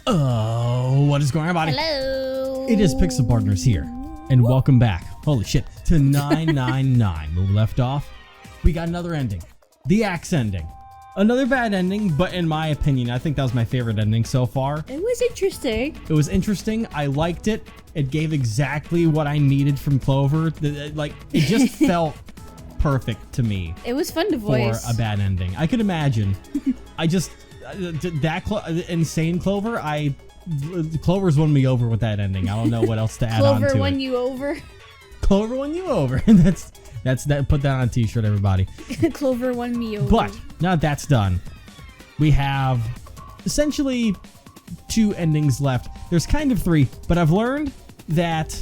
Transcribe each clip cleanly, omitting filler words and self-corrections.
Oh, what is going on, everybody? Hello. It is Pixel Partners here, and welcome back. Holy shit, to 999. Where we left off, we got another ending. The axe ending. Another bad ending, but in my opinion, I think that was my favorite ending so far. It was interesting. It was interesting. I liked it. It gave exactly what I needed from Clover. Like, it just felt perfect to me. It was fun to voice. For a bad ending. I could imagine. I just... insane Clover, Clover's won me over with that ending. I don't know what else to add on to it. Clover won you over. Clover won you over. that's that. Put that on a t-shirt, everybody. Clover won me over. But now that that's done, we have essentially 2 endings left. There's kind of 3, but I've learned that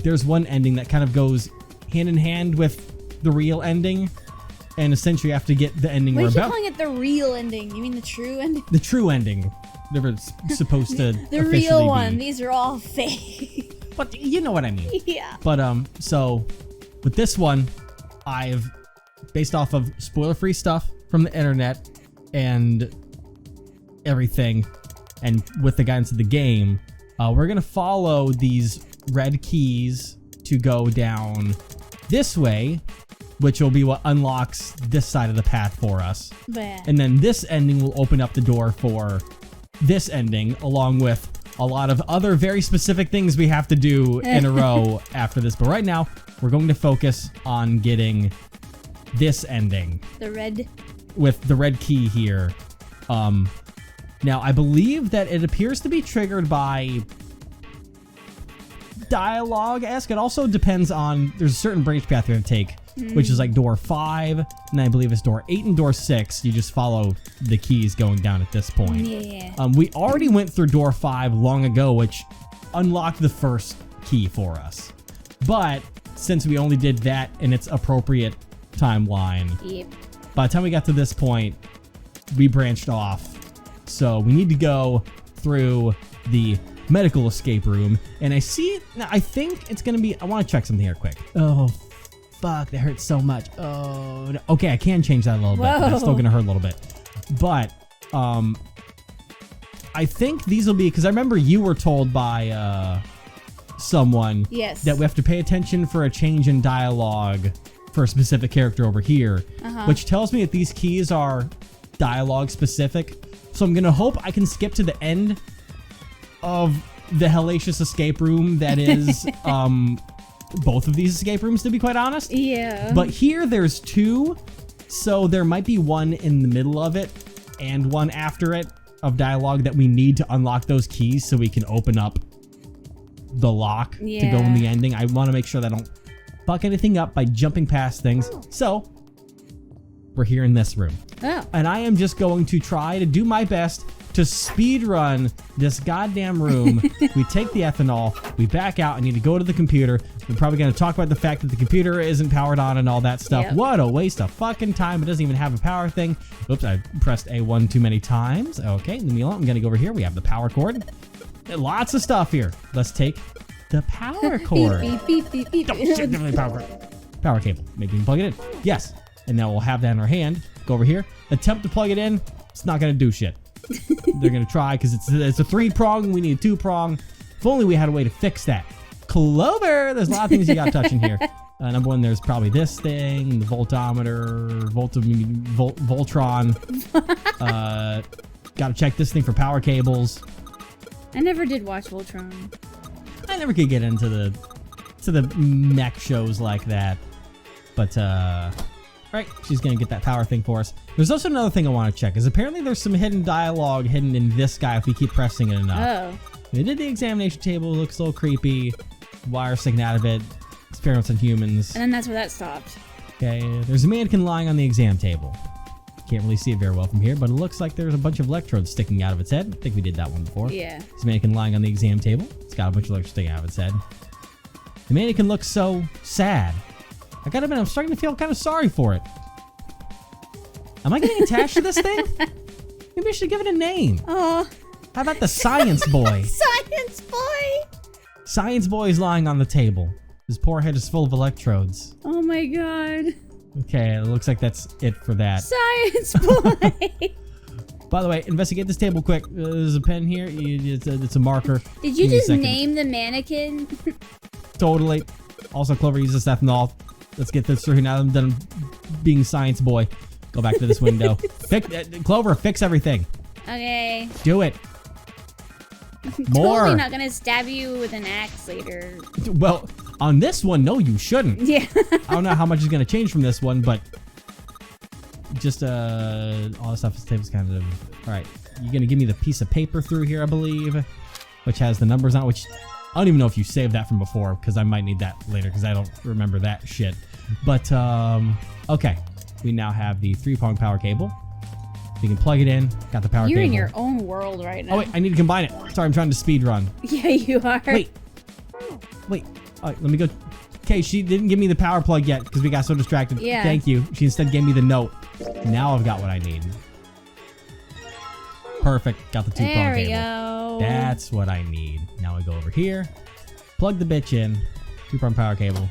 there's one ending that kind of goes hand in hand with the real ending. And essentially, you have to get the ending Why we're are you about. calling it the real ending? You mean the true ending? The true ending. Never supposed to The officially real one. be. These are all fake. But you know what I mean. Yeah. But so with this one, I've based off of spoiler-free stuff from the internet and everything, and with the guidance of the game, we're gonna follow these red keys to go down this way, which will be what unlocks this side of the path for us. But And then this ending will open up the door for this ending, along with a lot of other very specific things we have to do in a row after this. But right now, we're going to focus on getting this ending the red. with the red key here. Now, I believe that it appears to be triggered by dialogue-esque. It also depends on, there's a certain branch path you have to take, which is like door 5, and I believe it's door 8 and door 6. You just follow the keys going down at this point. Yeah. We already went through door 5 long ago, which unlocked the first key for us. But since we only did that in its appropriate timeline, Yep. by the time we got to this point, we branched off. So we need to go through the medical escape room, and I see it. I think it's gonna be. I want to check something here quick. Oh, fuck! That hurts so much. Oh, no. Okay, I can change that a little bit. But that's still gonna hurt a little bit. But I think these will be, because I remember you were told by someone Yes. that we have to pay attention for a change in dialogue for a specific character over here, which tells me that these keys are dialogue specific. So I'm gonna hope I can skip to the end of the hellacious escape room that is both of these escape rooms, to be quite honest. Yeah. But here there's 2, so there might be one in the middle of it and one after it of dialogue that we need to unlock those keys so we can open up the lock to go in the ending. I want to make sure that I don't fuck anything up by jumping past things. So we're here in this room. Oh. And I am just going to try to do my best to speed run this goddamn room. We take the ethanol, we back out. I need to go to the computer. We're probably going to talk about the fact that the computer isn't powered on and all that stuff. Yep. What a waste of fucking time. It doesn't even have a power thing. Oops, I pressed A1 too many times. Okay, leave me alone. I'm going to go over here. We have the power cord. Lots of stuff here. Let's take the power cord. Beep, beep, beep, beep, Oh, beep. shit, definitely power cable. Maybe we can plug it in. Yes. And now we'll have that in our hand. Go over here. Attempt to plug it in. It's not going to do shit. They're going to try because it's a 3-prong. We need a 2-prong. If only we had a way to fix that. Clover! There's a lot of things you got to touch in here. Number 1, there's probably this thing, the voltometer, Voltron. Got to check this thing for power cables. I never did watch Voltron. I never could get into the mech shows like that. But, right, she's going to get that power thing for us. There's also another thing I want to check, is apparently there's some hidden dialogue hidden in this guy if we keep pressing it enough. Oh. They did the examination table, it looks a little creepy. Wire sticking out of it, experiments on humans. And then that's where that stopped. Okay, there's a mannequin lying on the exam table. Can't really see it very well from here, but it looks like there's a bunch of electrodes sticking out of its head. I think we did that one before. Yeah. There's a mannequin lying on the exam table. It's got a bunch of electrodes sticking out of its head. The mannequin looks so sad. I gotta admit, I'm starting to feel kind of sorry for it. Am I getting attached to this thing? Maybe I should give it a name. Oh. How about the science boy? Science boy! Science boy is lying on the table. His poor head is full of electrodes. Oh my god. Okay, it looks like that's it for that. Science boy! By the way, investigate this table quick. There's a pen here. It's a marker. Did you Give me a just second. name the mannequin? Totally. Also, Clover uses ethanol. Let's get this through now. I'm done being science boy. Go back to this window. Clover, fix everything. Okay. Do it. More. Totally not gonna stab you with an axe later. Well, on this one, no, you shouldn't. Yeah. I don't know how much is going to change from this one, but just all the stuff is kind of... All right, you're going to give me the piece of paper through here, I believe, which has the numbers on it, which I don't even know if you saved that from before, because I might need that later, because I don't remember that shit. But, okay. We now have the 3-prong power cable. We can plug it in. Got the power You're cable. in your own world right now. Oh, wait, I need to combine it. Sorry, I'm trying to speed run. Yeah, you are. Wait. All right, let me go. Okay, she didn't give me the power plug yet because we got so distracted. Yeah. Thank you. She instead gave me the note. Now I've got what I need. Perfect. Got the 2-prong There we cable. go. That's what I need. Now we go over here. Plug the bitch in. 2-prong power cable.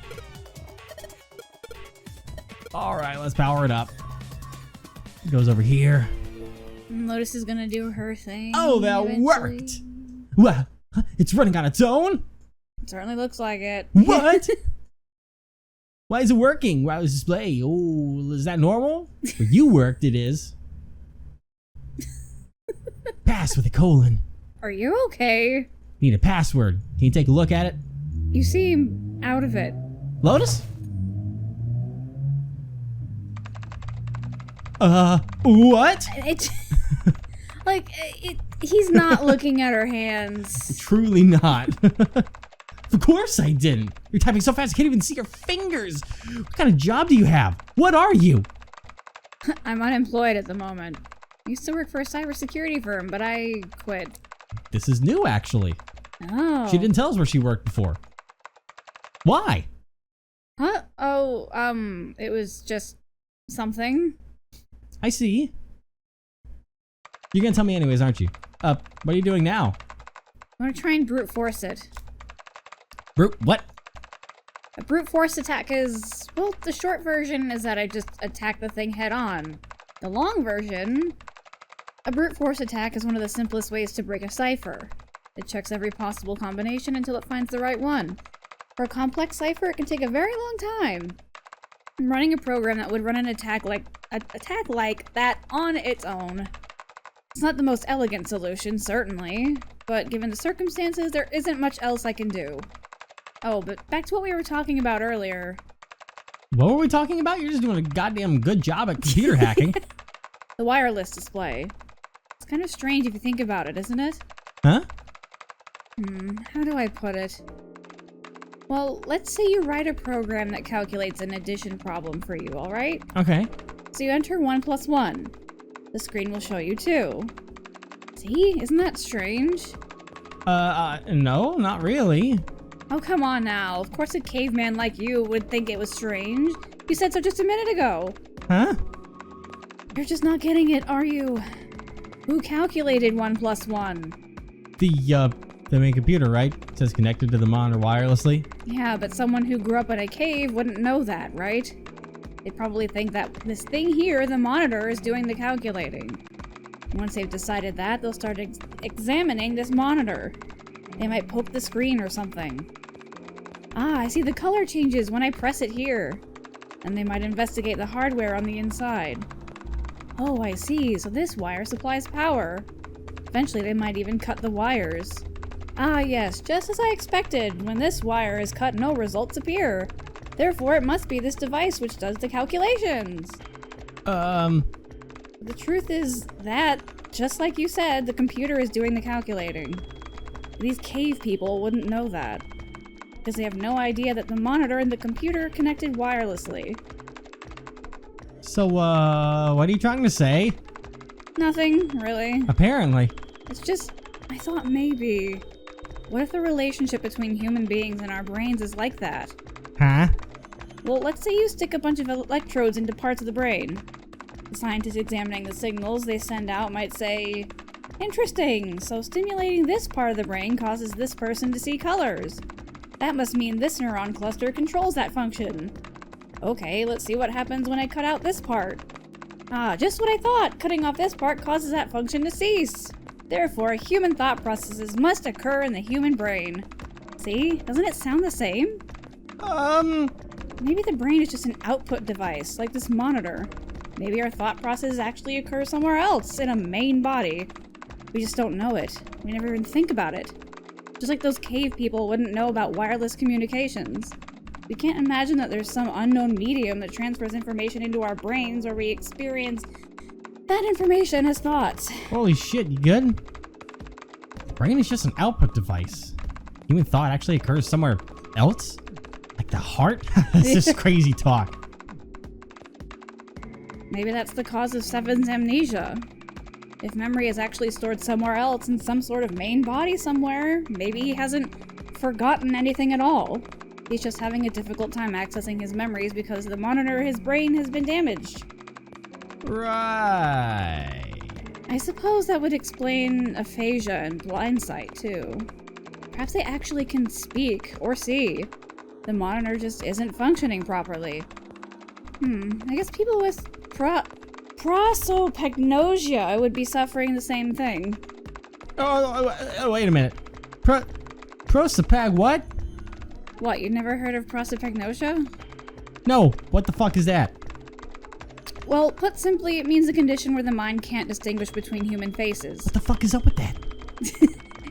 All right, let's power it up. It goes over here. Lotus is gonna do her thing. Oh, that eventually. worked. What? It's running on its own? It certainly looks like it. What? Why is it working? Why was display? Oh, is that normal? For you worked, it is. Pass with a colon. Are you okay? Need a password. Can you take a look at it? You seem out of it. Lotus? What? It, like, he's not looking at her hands. Truly not. Of course I didn't. You're typing so fast I can't even see your fingers. What kind of job do you have? What are you? I'm unemployed at the moment. I used to work for a cybersecurity firm, but I quit. This is new, actually. Oh. She didn't tell us where she worked before. Why? Huh? Oh, it was just something. I see. You're gonna tell me anyways, aren't you? What are you doing now? I want to try and brute force it. What? A brute force attack is, well, the short version is that I just attack the thing head on. The long version, a brute force attack is one of the simplest ways to break a cipher. It checks every possible combination until it finds the right one. For a complex cipher, it can take a very long time. I'm running a program that would run an attack like that on its own. It's not the most elegant solution, certainly, but given the circumstances, there isn't much else I can do. Oh, but back to what we were talking about earlier. What were we talking about? You're just doing a goddamn good job at computer hacking. The wireless display. It's kind of strange if you think about it, isn't it? Huh? How do I put it? Well, let's say you write a program that calculates an addition problem for you, alright? Okay. So you enter 1 plus 1. The screen will show you 2. See? Isn't that strange? No, not really. Oh, come on now. Of course a caveman like you would think it was strange. You said so just a minute ago. Huh? You're just not getting it, are you? Who calculated 1 plus 1? The main computer, right? It says connected to the monitor wirelessly. Yeah, but someone who grew up in a cave wouldn't know that, right? They probably think that this thing here, the monitor, is doing the calculating. Once they've decided that, they'll start examining this monitor. They might poke the screen or something. Ah, I see the color changes when I press it here. And they might investigate the hardware on the inside. Oh, I see. So this wire supplies power. Eventually, they might even cut the wires. Ah, yes, just as I expected. When this wire is cut, no results appear. Therefore, it must be this device which does the calculations. The truth is that, just like you said, the computer is doing the calculating. These cave people wouldn't know that, because they have no idea that the monitor and the computer are connected wirelessly. So, what are you trying to say? Nothing, really. Apparently. It's just, I thought maybe. What if the relationship between human beings and our brains is like that? Huh? Well, let's say you stick a bunch of electrodes into parts of the brain. The scientists examining the signals they send out might say, interesting, so stimulating this part of the brain causes this person to see colors. That must mean this neuron cluster controls that function. Okay, let's see what happens when I cut out this part. Ah, just what I thought. Cutting off this part causes that function to cease. Therefore, human thought processes must occur in the human brain. See? Doesn't it sound the same? Maybe the brain is just an output device, like this monitor. Maybe our thought processes actually occur somewhere else, in a main body. We just don't know it. We never even think about it. Just like those cave people wouldn't know about wireless communications. We can't imagine that there's some unknown medium that transfers information into our brains where we experience that information as thoughts. Holy shit, you good? The brain is just an output device. Human thought actually occurs somewhere else? Like the heart? That's just crazy talk. Maybe that's the cause of Seven's amnesia. If memory is actually stored somewhere else in some sort of main body somewhere, maybe he hasn't forgotten anything at all. He's just having a difficult time accessing his memories because the monitor of his brain has been damaged. Right. I suppose that would explain aphasia and blindsight, too. Perhaps they actually can speak or see. The monitor just isn't functioning properly. I guess people with prosopagnosia would be suffering the same thing. Oh, wait a minute. Prosopag what? What, you've never heard of prosopagnosia? No, what the fuck is that? Well, put simply, it means a condition where the mind can't distinguish between human faces. What the fuck is up with that?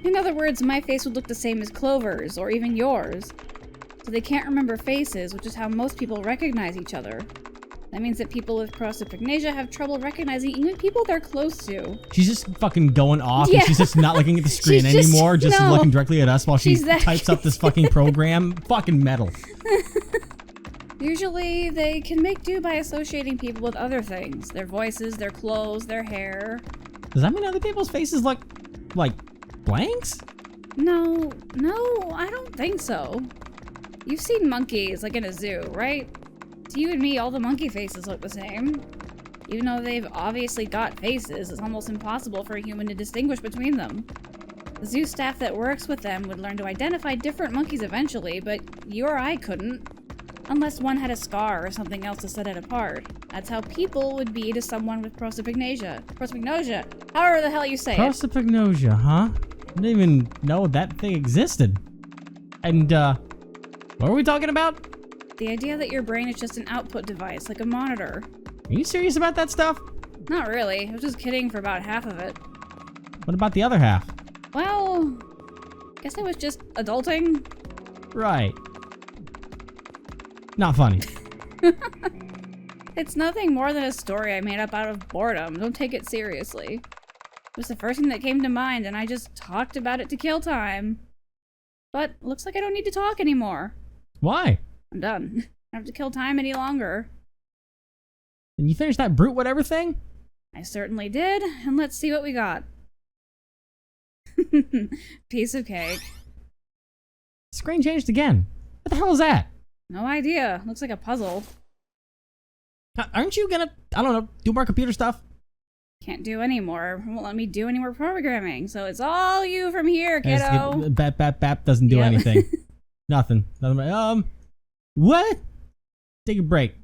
In other words, my face would look the same as Clover's, or even yours. So they can't remember faces, which is how most people recognize each other. That means that people with prosopagnosia have trouble recognizing even people they're close to. She's just fucking going off, Yeah. and she's just not looking at the screen She's just- anymore, just no. looking directly at us while she She's that- types up this fucking program. Fucking metal. Usually, they can make do by associating people with other things. Their voices, their clothes, their hair. Does that mean other people's faces look like blanks? No, I don't think so. You've seen monkeys, like in a zoo, right? To you and me, all the monkey faces look the same. Even though they've obviously got faces, it's almost impossible for a human to distinguish between them. The zoo staff that works with them would learn to identify different monkeys eventually, but you or I couldn't. Unless one had a scar or something else to set it apart. That's how people would be to someone with prosopagnosia. Prosopagnosia! However the hell you say it. Prosopagnosia, huh? I didn't even know that thing existed. And, what were we talking about? The idea that your brain is just an output device, like a monitor. Are you serious about that stuff? Not really. I was just kidding for about half of it. What about the other half? Well, guess I was just adulting. Right. Not funny. It's nothing more than a story I made up out of boredom. Don't take it seriously. It was the first thing that came to mind, and I just talked about it to kill time. But looks like I don't need to talk anymore. Why? I'm done. I don't have to kill time any longer. And you finished that brute whatever thing? I certainly did, and let's see what we got. Piece of cake. Screen changed again. What the hell is that? No idea. Looks like a puzzle. Aren't you gonna, I don't know, do more computer stuff? Can't do any more. Won't let me do any more programming, so it's all you from here, kiddo. Bap doesn't do Yep. anything. Nothing. What? Take a break.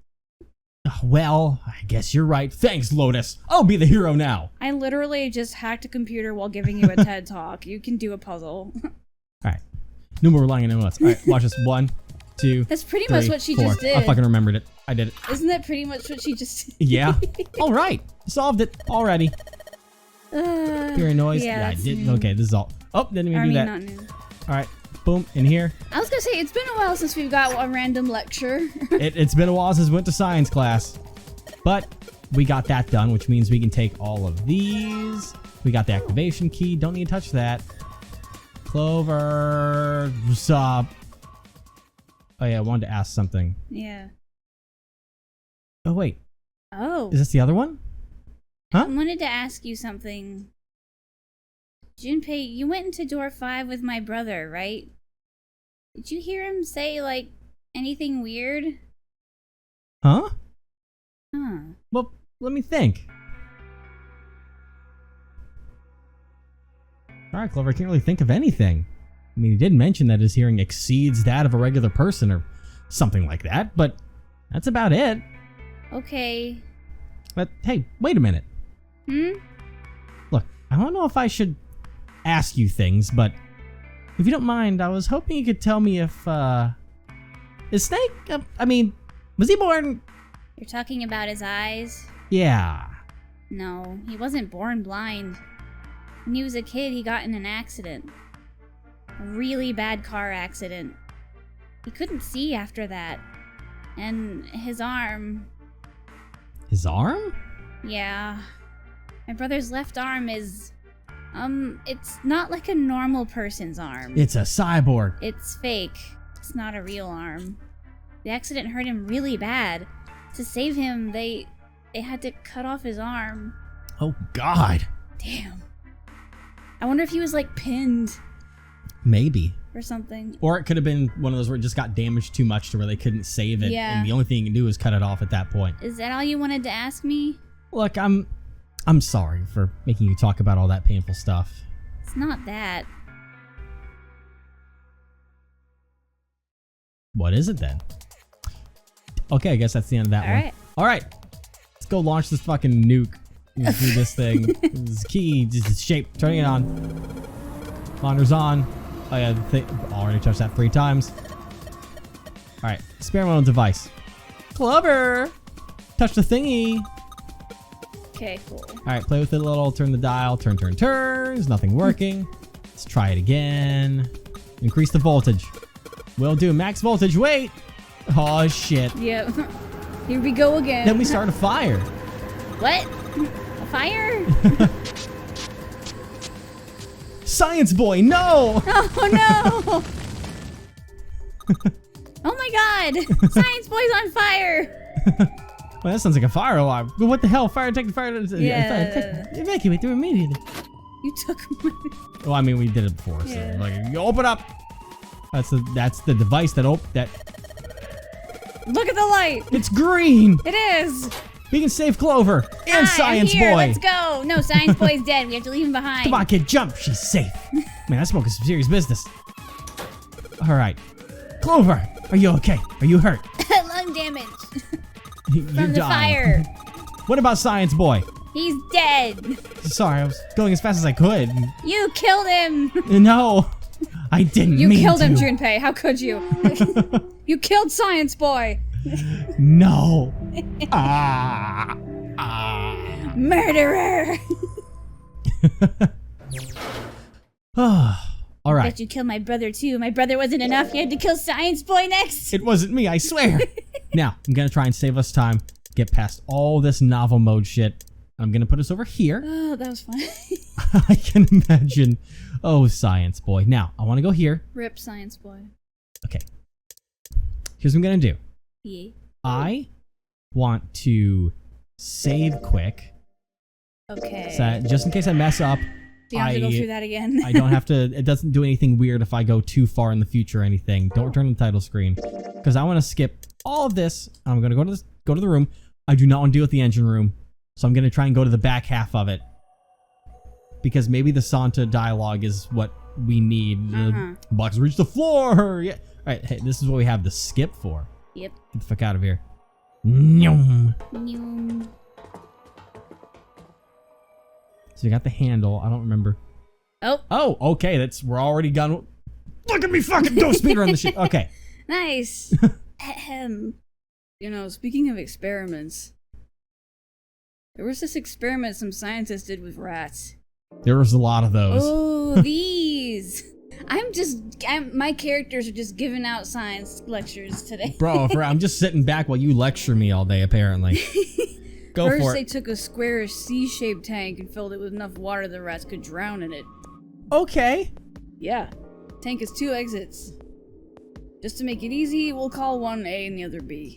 Oh, well, I guess you're right. Thanks, Lotus. I'll be the hero now. I literally just hacked a computer while giving you a TED Talk. You can do a puzzle. Alright. No more relying on anyone else. Alright, watch this. 1, 2, That's pretty 3, much what she 4. just did. I fucking remembered it. I did it. Isn't that pretty much what she just did? Yeah. Alright. Solved it already. Hearing noise? Yeah, I that's did. new. Okay, this is all. Oh, didn't even I do mean, that. not new. Alright. Boom. In here. I was gonna say, it's been a while since we've got a random lecture. It's been a while since we went to science class. But we got that done, which means we can take all of these. We got the activation key. Don't need to touch that. Clover. What's up? Oh, yeah. I wanted to ask something. Yeah. Oh, wait. Oh. Is this the other one? I Huh? wanted to ask you something. Junpei, you went into door 5 with my brother, right? Did you hear him say, like, anything weird? Huh? Huh. Well, let me think. Alright, Clover, I can't really think of anything. I mean, he did mention that his hearing exceeds that of a regular person or something like that, but that's about it. Okay. But hey, wait a minute. Hmm? Look, I don't know if I should ask you things, but if you don't mind, I was hoping you could tell me if, is Snake, was he born? You're talking about his eyes? Yeah. No, he wasn't born blind. When he was a kid, he got in an accident. A really bad car accident. He couldn't see after that. And his arm... His arm? Yeah. My brother's left arm is... it's not like a normal person's arm. It's a cyborg. It's fake. It's not a real arm. The accident hurt him really bad. To save him, they had to cut off his arm. Oh, God. Damn. I wonder if he was, like, pinned Maybe. or something. Or it could have been one of those where it just got damaged too much to where they couldn't save it. Yeah. And the only thing you can do is cut it off at that point. Is that all you wanted to ask me? Look, I'm sorry for making you talk about all that painful stuff. It's not that. What is it then? Okay, I guess that's the end of that one. Alright. Alright. Let's go launch this fucking nuke through this thing. This key, just its shape. Turning it on. Monitor's on. Oh yeah, already touched that 3 times. Alright, experimental device. Clover! Touch the thingy. Okay, cool. Alright, play with it a little, turn the dial, turn. There's nothing working. Let's try it again. Increase the voltage. Will do, max voltage, wait! Oh shit. Yep. Here we go again. Then we start a fire. What? A fire? Science boy, no! Oh no! Oh my god! Science boy's on fire! Well, that sounds like a fire alarm. But what the hell? Fire detected, Yeah. Evacuate them immediately. You took my... Well, I mean, we did it before, Yeah. so like, you open up. That's the device that Look at the light! it's green. It is! We can save Clover and Hi, Science I'm here. Boy. Let's go! No, Science Boy's dead. We have to leave him behind. Come on, kid, jump. She's safe. Man, that's smoking some serious business. All right, Clover, are you okay? Are you hurt? Lung damage. You're From the dying. fire. What about Science Boy? He's dead. Sorry, I was going as fast as I could. You killed him. No, I didn't You mean killed him, to. Junpei. How could you? You killed Science Boy. No. Murderer. All right. Bet you killed my brother too. My brother wasn't enough. You had to kill Science Boy next. It wasn't me, I swear. Now, I'm going to try and save us time, get past all this novel mode shit. I'm going to put us over here. Oh, that was fun. I can imagine. Oh, Science Boy. Now, I want to go here. Rip Science Boy. Okay. Here's what I'm going to do. Yeah. I want to save quick. Okay. So that just in case I mess up, Do you have to go through that again? I don't have to. It doesn't do anything weird if I go too far in the future or anything. Don't return to the title screen because I want to skip all of this. I'm going to go to the room. I do not want to deal with the engine room, so I'm going to try and go to the back half of it because maybe the Santa dialogue is what we need. Box reach the floor. Yeah. All right. Hey, this is what we have the skip for. Yep. Get the fuck out of here. Nyum. Nyum. So you got the handle. I don't remember. Oh. Oh, okay. We're already gone. Look at me fucking go speed run the shit. Okay. Nice. Ahem. You know, speaking of experiments, there was this experiment some scientists did with rats. There was a lot of those. Oh, these. My characters are just giving out science lectures today. Bro, I'm just sitting back while you lecture me all day, apparently. Go First, for they it. took a squarish C-shaped tank and filled it with enough water the rats could drown in it. Okay. Yeah. Tank has 2 exits. Just to make it easy, we'll call one A and the other B.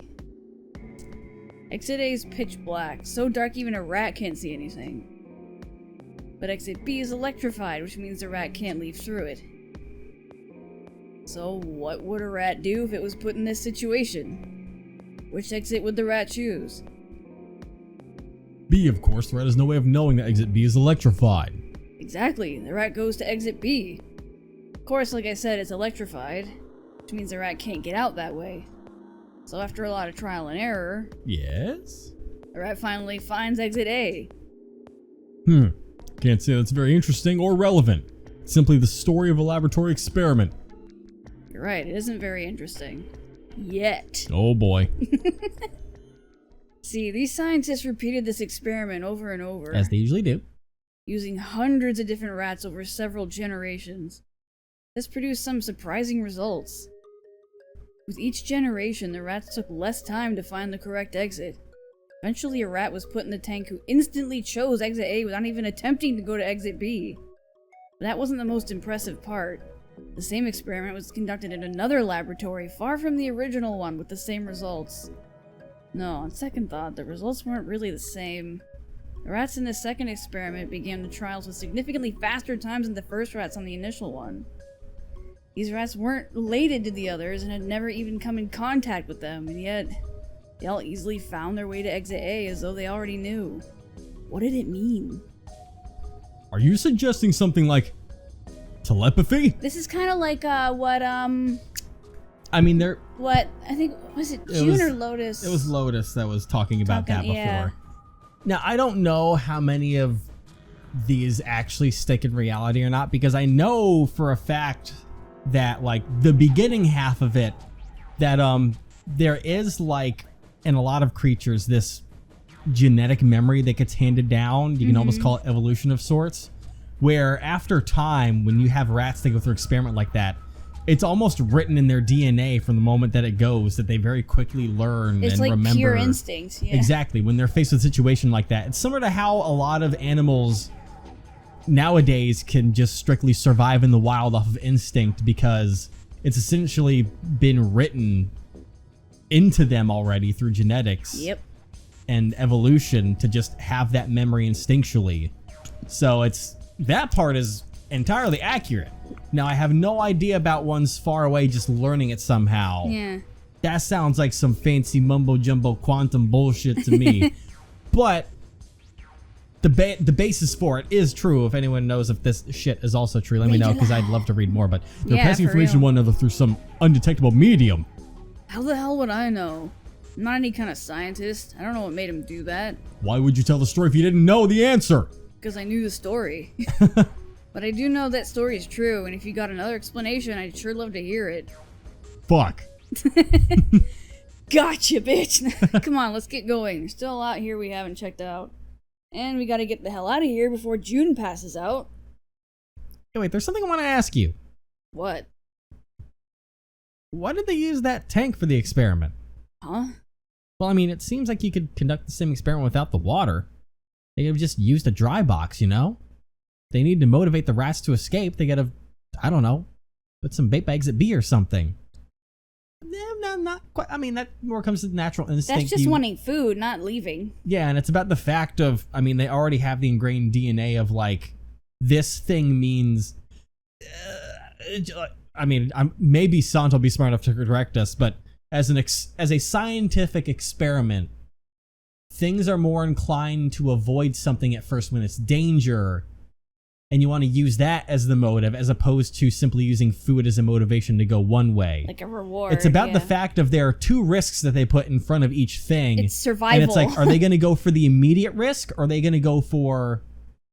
Exit A is pitch black, so dark even a rat can't see anything. But exit B is electrified, which means the rat can't leave through it. So what would a rat do if it was put in this situation? Which exit would the rat choose? B, of course. The rat has no way of knowing that exit B is electrified. Exactly, the rat goes to exit B. Of course, like I said, it's electrified, which means the rat can't get out that way. So after a lot of trial and error, Yes? The rat finally finds exit A. Can't say that's very interesting or relevant. It's simply the story of a laboratory experiment. You're right, it isn't very interesting. Yet. Oh boy. See, these scientists repeated this experiment over and over. As they usually do. Using hundreds of different rats over several generations. This produced some surprising results. With each generation, the rats took less time to find the correct exit. Eventually, a rat was put in the tank who instantly chose exit A without even attempting to go to exit B. But that wasn't the most impressive part. The same experiment was conducted in another laboratory far from the original one with the same results. No, on second thought, the results weren't really the same. The rats in the second experiment began the trials with significantly faster times than the first rats on the initial one. These rats weren't related to the others and had never even come in contact with them, and yet they all easily found their way to exit A as though they already knew. What did it mean? Are you suggesting something like telepathy? This is kind of like what I think, was it June or Lotus? It was Lotus that was talking about that before. Yeah. Now, I don't know how many of these actually stick in reality or not, because I know for a fact that, like, the beginning half of it, that there is, like, in a lot of creatures, this genetic memory that gets handed down. You can almost call it evolution of sorts, where after time, when you have rats that go through an experiment like that, it's almost written in their DNA from the moment that it goes, that they very quickly learn it's and like remember. Pure instincts, yeah. Exactly. When they're faced with a situation like that, it's similar to how a lot of animals nowadays can just strictly survive in the wild off of instinct, because it's essentially been written into them already through genetics. Yep. And evolution to just have that memory instinctually. So that part is entirely accurate. Now, I have no idea about ones far away just learning it somehow. Yeah. That sounds like some fancy mumbo-jumbo quantum bullshit to me. But the basis for it is true. If anyone knows if this shit is also true, let me know, because I'd love to read more. But they're passing information to one another through some undetectable medium. How the hell would I know? I'm not any kind of scientist. I don't know what made him do that. Why would you tell the story if you didn't know the answer? Because I knew the story. But I do know that story is true, and if you got another explanation, I'd sure love to hear it. Fuck. Gotcha, bitch. Come on, let's get going. There's still a lot here we haven't checked out. And we gotta get the hell out of here before June passes out. Hey, wait, there's something I want to ask you. What? Why did they use that tank for the experiment? Huh? Well, I mean, it seems like you could conduct the same experiment without the water. They could have just used a dry box, you know? They need to motivate the rats to escape. They gotta, I don't know, put some bait by exit B or something. No, not quite. I mean, that more comes to the natural instinct. That's just wanting food, not leaving. Yeah, and it's about the fact of, I mean, they already have the ingrained DNA of, like, this thing means... I mean, maybe Sant will be smart enough to correct us, but as a scientific experiment, things are more inclined to avoid something at first when it's danger, and you want to use that as the motive, as opposed to simply using food as a motivation to go one way. Like a reward. It's about the fact of there are two risks that they put in front of each thing. It's survival. And it's like, are they going to go for the immediate risk, or are they going to go for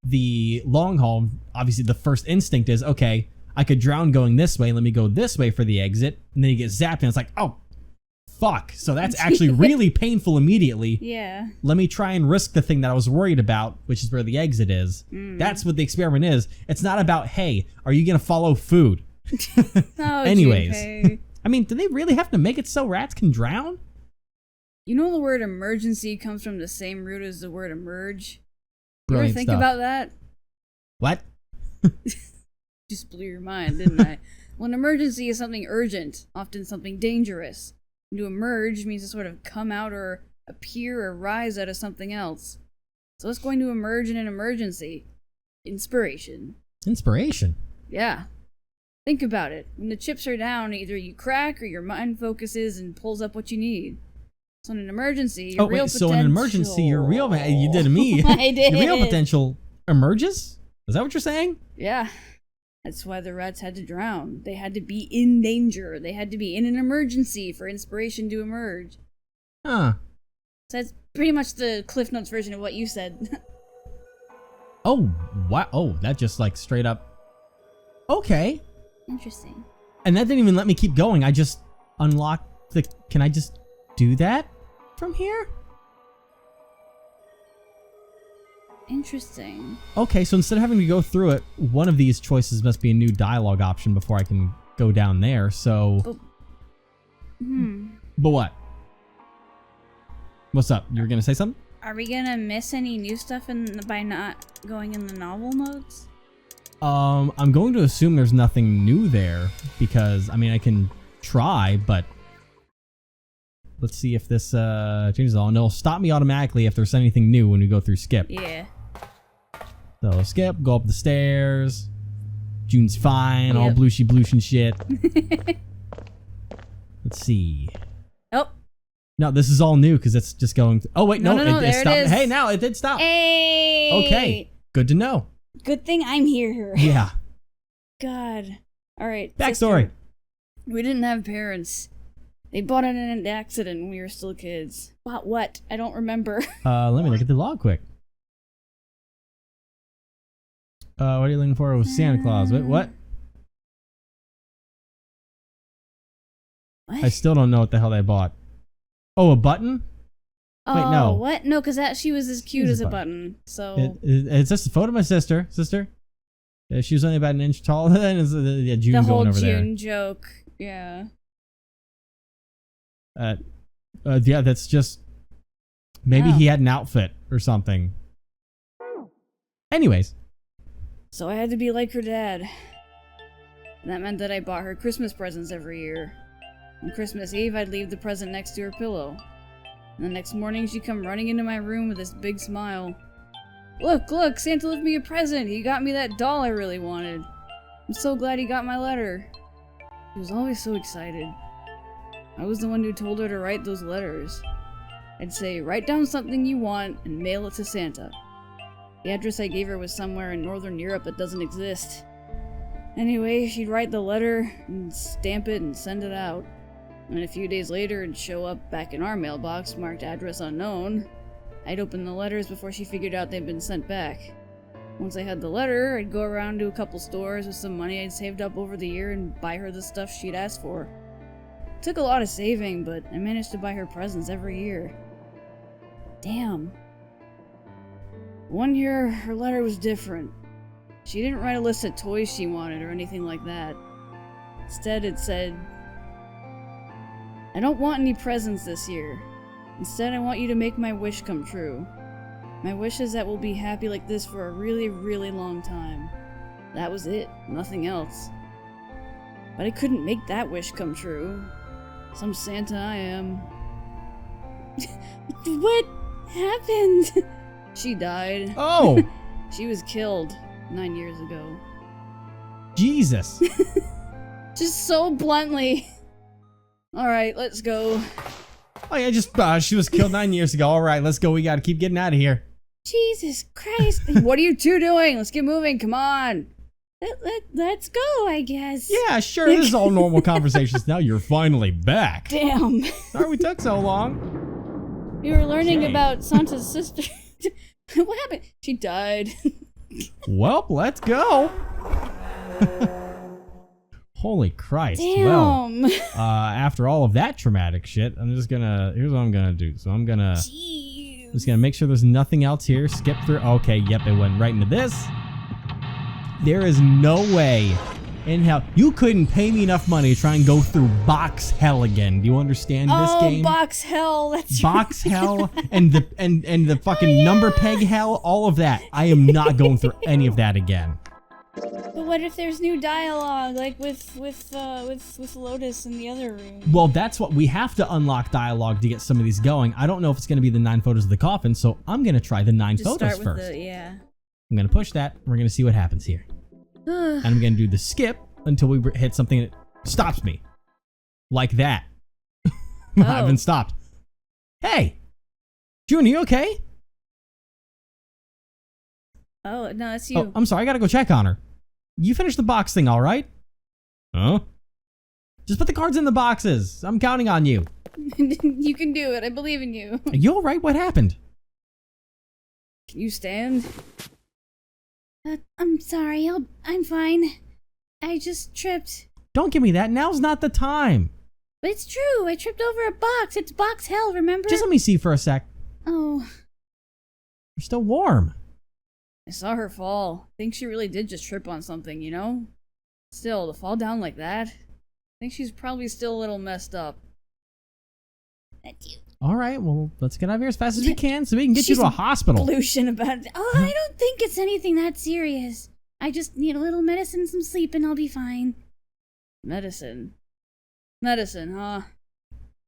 the long haul? Obviously, the first instinct is, okay, I could drown going this way, let me go this way for the exit, and then you get zapped, and it's like, oh, fuck. So that's actually really painful immediately. Yeah. Let me try and risk the thing that I was worried about, which is where the exit is. That's what the experiment is. It's not about, hey, are you going to follow food? Oh, anyways. I mean, do they really have to make it so rats can drown? You know the word emergency comes from the same root as the word emerge? You Brilliant ever think stuff. about that? What? Just blew your mind, didn't I? Well, an emergency is something urgent, often something dangerous. And to emerge means to sort of come out or appear or rise out of something else. So what's going to emerge in an emergency? Inspiration. Inspiration? Yeah. Think about it. When the chips are down, either you crack or your mind focuses and pulls up what you need. So in an emergency, your real potential... So in an emergency, you did to me. I did. Your real potential emerges? Is that what you're saying? Yeah. That's why the rats had to drown. They had to be in danger. They had to be in an emergency for inspiration to emerge. Huh. So that's pretty much the Cliff Notes version of what you said. Oh, wow. Oh, that just like straight up. Okay. Interesting. And that didn't even let me keep going. I just unlocked the... Can I just do that from here? Interesting. Okay, so instead of having to go through it, one of these choices must be a new dialogue option before I can go down there, so... But what? What's up? You were gonna say something? Are we gonna miss any new stuff by not going in the novel modes? I'm going to assume there's nothing new there, because, I mean, I can try, but... Let's see if this changes it all. And it'll stop me automatically if there's anything new when we go through skip. Yeah. So skip, go up the stairs. June's fine, all blooshy bloosh and shit. Let's see. Oh. No, this is all new because it's just going. Oh wait, no, it stopped. it is. Hey, now it did stop. Hey. Okay, good to know. Good thing I'm here. Yeah. God. All right. Backstory. Sister. We didn't have parents. They bought it in an accident when we were still kids. What? I don't remember. Let me look at the log quick. What are you looking for? It was Santa Claus. Wait, what? What? I still don't know what the hell they bought. Oh, a button? Oh, wait, no. What? No, because she was as cute as a button. So it's just a photo of my sister. Yeah, she was only about an inch taller than June the going whole over there. June joke. Yeah. Yeah, that's just maybe he had an outfit or something. Anyways, so I had to be like her dad. And that meant that I bought her Christmas presents every year. On Christmas Eve, I'd leave the present next to her pillow. And the next morning, she'd come running into my room with this big smile. Look, Santa left me a present. He got me that doll I really wanted. I'm so glad he got my letter. He was always so excited. I was the one who told her to write those letters. I'd say, write down something you want and mail it to Santa. The address I gave her was somewhere in Northern Europe that doesn't exist. Anyway, she'd write the letter and stamp it and send it out. And a few days later, it'd show up back in our mailbox, marked address unknown. I'd open the letters before she figured out they'd been sent back. Once I had the letter, I'd go around to a couple stores with some money I'd saved up over the year and buy her the stuff she'd asked for. It took a lot of saving, but I managed to buy her presents every year. Damn. One year, her letter was different. She didn't write a list of toys she wanted or anything like that. Instead, it said, I don't want any presents this year. Instead, I want you to make my wish come true. My wish is that we'll be happy like this for a really, really long time. That was it. Nothing else. But I couldn't make that wish come true. Some Santa I am. What happened? She died. Oh! She was killed 9 years ago. Jesus. Just so bluntly. Alright, let's go. Oh yeah, just she was killed 9 years ago. All right, let's go. We gotta keep getting out of here. Jesus Christ. What are you two doing? Let's get moving. Come on. Let's go, I guess. Yeah, sure. This is all normal conversations. Now you're finally back. Damn. Sorry we took so long. We were learning about Santa's sister. What happened? She died. Well, let's go. Holy Christ. Damn. Well, after all of that traumatic shit, I'm just gonna, here's what I'm gonna do. So I'm gonna, just gonna make sure there's nothing else here. Skip through. Okay, yep, it went right into this. There is no way in hell. You couldn't pay me enough money to try and go through box hell again. Do you understand this game? Oh, box hell. That's box hell and the fucking number peg hell, all of that. I am not going through any of that again. But what if there's new dialogue, like with Lotus in the other room? Well, that's what we have to unlock dialogue to get some of these going. I don't know if it's going to be the 9 photos of the coffin, so I'm going to try the 9 photos first. Yeah. I'm going to push that. We're going to see what happens here. And I'm going to do the skip until we hit something that stops me. Like that. I've been stopped. Hey! June, are you okay? Oh, no, it's you. Oh, I'm sorry. I got to go check on her. You finished the box thing, all right? Huh? Just put the cards in the boxes. I'm counting on you. You can do it. I believe in you. Are you alright? What happened? Can you stand? I'm sorry. I'm fine. I just tripped. Don't give me that. Now's not the time. But it's true. I tripped over a box. It's box hell, remember? Just let me see for a sec. Oh. You're still warm. I saw her fall. Think she really did just trip on something, you know? Still, to fall down like that? I think she's probably still a little messed up. That's you. Alright, well, let's get out of here as fast as we can so we can get you to a hospital. Pollution about it. Oh, I don't think it's anything that serious. I just need a little medicine and some sleep and I'll be fine. Medicine? Medicine, huh?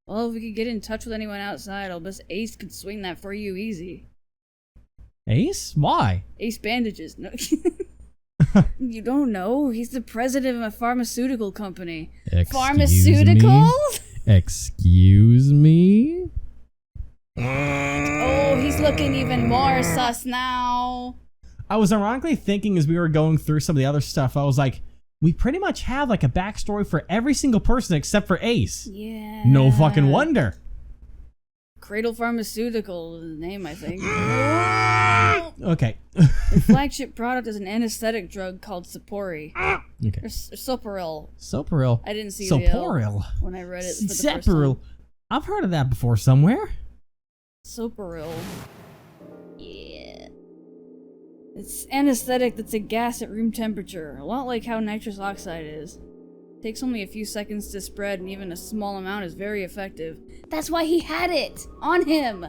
Well, if we could get in touch with anyone outside, I'll bet Ace could swing that for you easy. Ace? Why? Ace Bandages. No. You don't know? He's the president of a pharmaceutical company. Pharmaceuticals? Excuse me? Oh, he's looking even more sus now. I was ironically thinking as we were going through some of the other stuff, I was like, we pretty much have like a backstory for every single person except for Ace. Yeah. No fucking wonder. Cradle Pharmaceutical is the name, I think. Okay. Their flagship product is an anesthetic drug called Sopori. Okay. Or Soporil. Soporil. I didn't see Soporil. the L when I read it for the first Soporil. time. I've heard of that before somewhere. Soporil. Yeah. It's anesthetic that's a gas at room temperature, a lot like how nitrous oxide is. Takes only a few seconds to spread, and even a small amount is very effective. That's why he had it on him.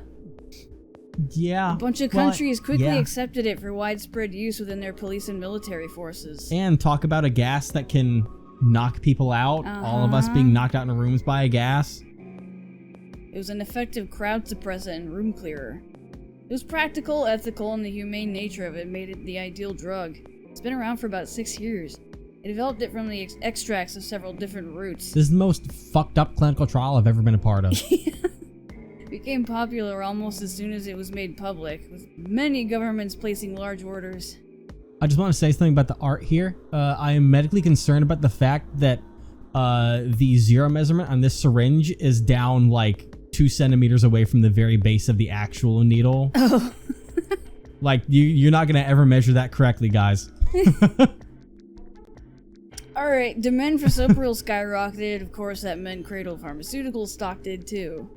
Yeah. A bunch of countries quickly accepted it for widespread use within their police and military forces. And talk about a gas that can knock people out. All of us being knocked out in rooms by a gas. It was an effective crowd suppressant and room clearer. It was practical, ethical, and the humane nature of it made it the ideal drug. It's been around for about 6 years. It developed it from the extracts of several different roots. This is the most fucked up clinical trial I've ever been a part of. It became popular almost as soon as it was made public, with many governments placing large orders. I just want to say something about the art here. I am medically concerned about the fact that the zero measurement on this syringe is down like 2 centimeters away from the very base of the actual needle. Oh. Like, you're not going to ever measure that correctly, guys. Alright, demand for Soporil skyrocketed. Of course, that meant Cradle Pharmaceuticals stock did too.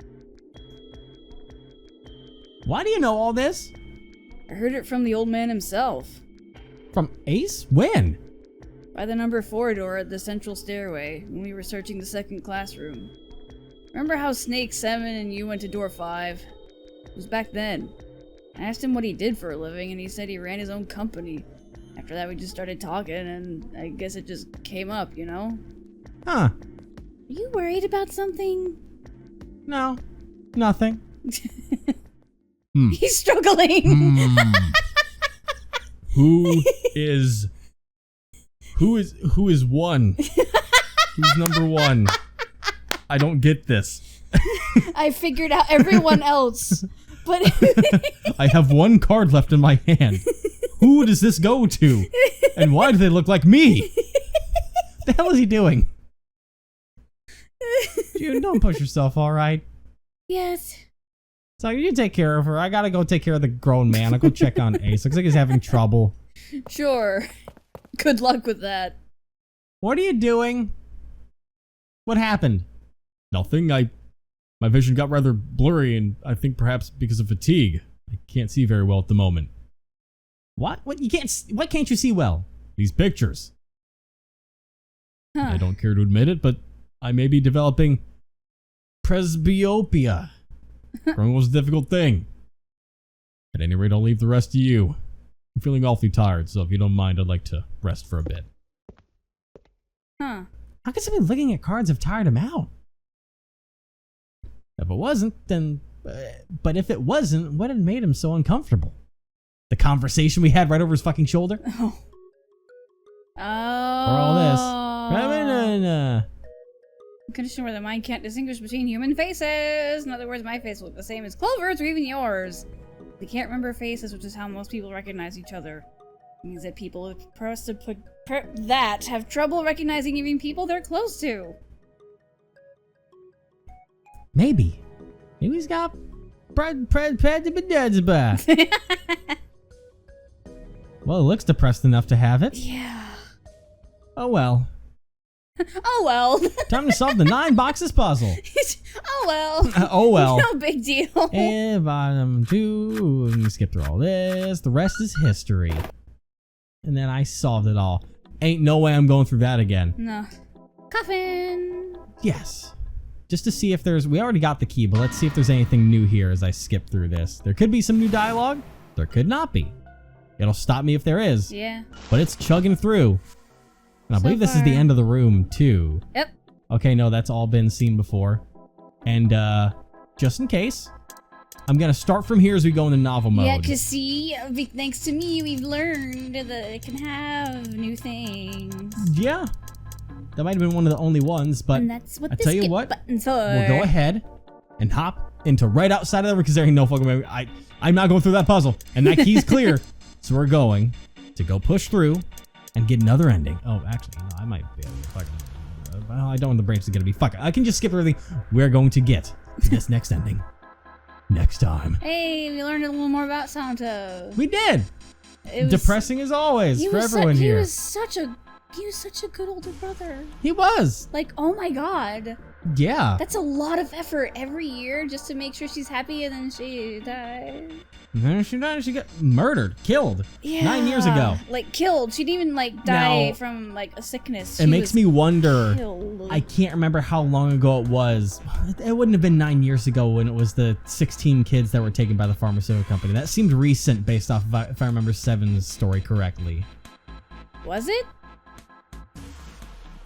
Why do you know all this? I heard it from the old man himself. From Ace? When? By the number 4 door at the central stairway, when we were searching the second classroom. Remember how Snake 7 and you went to door 5? It was back then. I asked him what he did for a living, and he said he ran his own company. After that, we just started talking, and I guess it just came up, you know? Huh. Are you worried about something? No. Nothing. He's struggling. Who is one? Who's number 1? I don't get this. I figured out everyone else, but I have 1 card left in my hand. Who does this go to? And why do they look like me? The hell is he doing? June, don't push yourself, alright? Yes. So you take care of her. I gotta go take care of the grown man. I'll go check on Ace. Looks like he's having trouble. Sure. Good luck with that. What are you doing? What happened? Nothing. My vision got rather blurry, and I think perhaps because of fatigue. I can't see very well at the moment. What? What can't you see well? These pictures. Huh. I don't care to admit it, but I may be developing presbyopia. Growing was a difficult thing. At any rate, I'll leave the rest to you. I'm feeling awfully tired, so if you don't mind, I'd like to rest for a bit. Huh. How could somebody looking at cards have tired him out? If it wasn't, then... but if it wasn't, what had made him so uncomfortable? The conversation we had right over his fucking shoulder? Oh. Or all this? Condition where the mind can't distinguish between human faces. In other words, my face will look the same as Clover's or even yours. They can't remember faces, which is how most people recognize each other. It means that people have trouble recognizing even people they're close to. Maybe he's got back. Well, it looks depressed enough to have it. Yeah. Oh well. Oh well. Time to solve the 9 boxes puzzle. Oh well. Oh well. No big deal. And bottom 2. Let me skip through all this. The rest is history. And then I solved it all. Ain't no way I'm going through that again. No. Coffin. Yes. Just to see if there's... We already got the key, but let's see if there's anything new here as I skip through this. There could be some new dialogue. There could not be. It'll stop me if there is. Yeah. But it's chugging through. And I believe this is the end of the room, too. Yep. Okay, no, that's all been seen before. And, just in case, I'm gonna start from here as we go into novel mode. Yeah, because see, thanks to me, we've learned that it can have new things. Yeah. That might have been one of the only ones, but And that's what I the tell you skip what, button's for. we'll go ahead and hop into right outside of there because there ain't no fucking way. I'm not going through that puzzle, and that key's clear. So we're going to go push through and get another ending. Oh, actually, no, I might be able to fucking... Well, I don't want the brains to get to be... Fuck it. I can just skip everything. We're going to get this next ending next time. Hey, we learned a little more about Santo. We did. It was, Depressing as always for everyone here. He was such a good older brother. He was. Like, oh my god. Yeah. That's a lot of effort every year just to make sure she's happy and then she died. And then she died. She got murdered, killed. Yeah. 9 years ago. Like, killed. She didn't even, like, die Now, from, like, a sickness. It makes me wonder. Killed. I can't remember how long ago it was. It wouldn't have been 9 years ago when it was the 16 kids that were taken by the pharmaceutical company. That seemed recent based off, if I remember Seven's story correctly. Was it?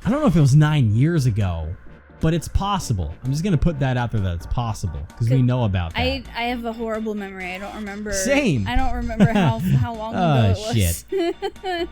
I don't know if it was 9 years ago, but it's possible. I'm just going to put that out there that it's possible because we know about that. I have a horrible memory. I don't remember. Same. I don't remember how long ago it was. Shit.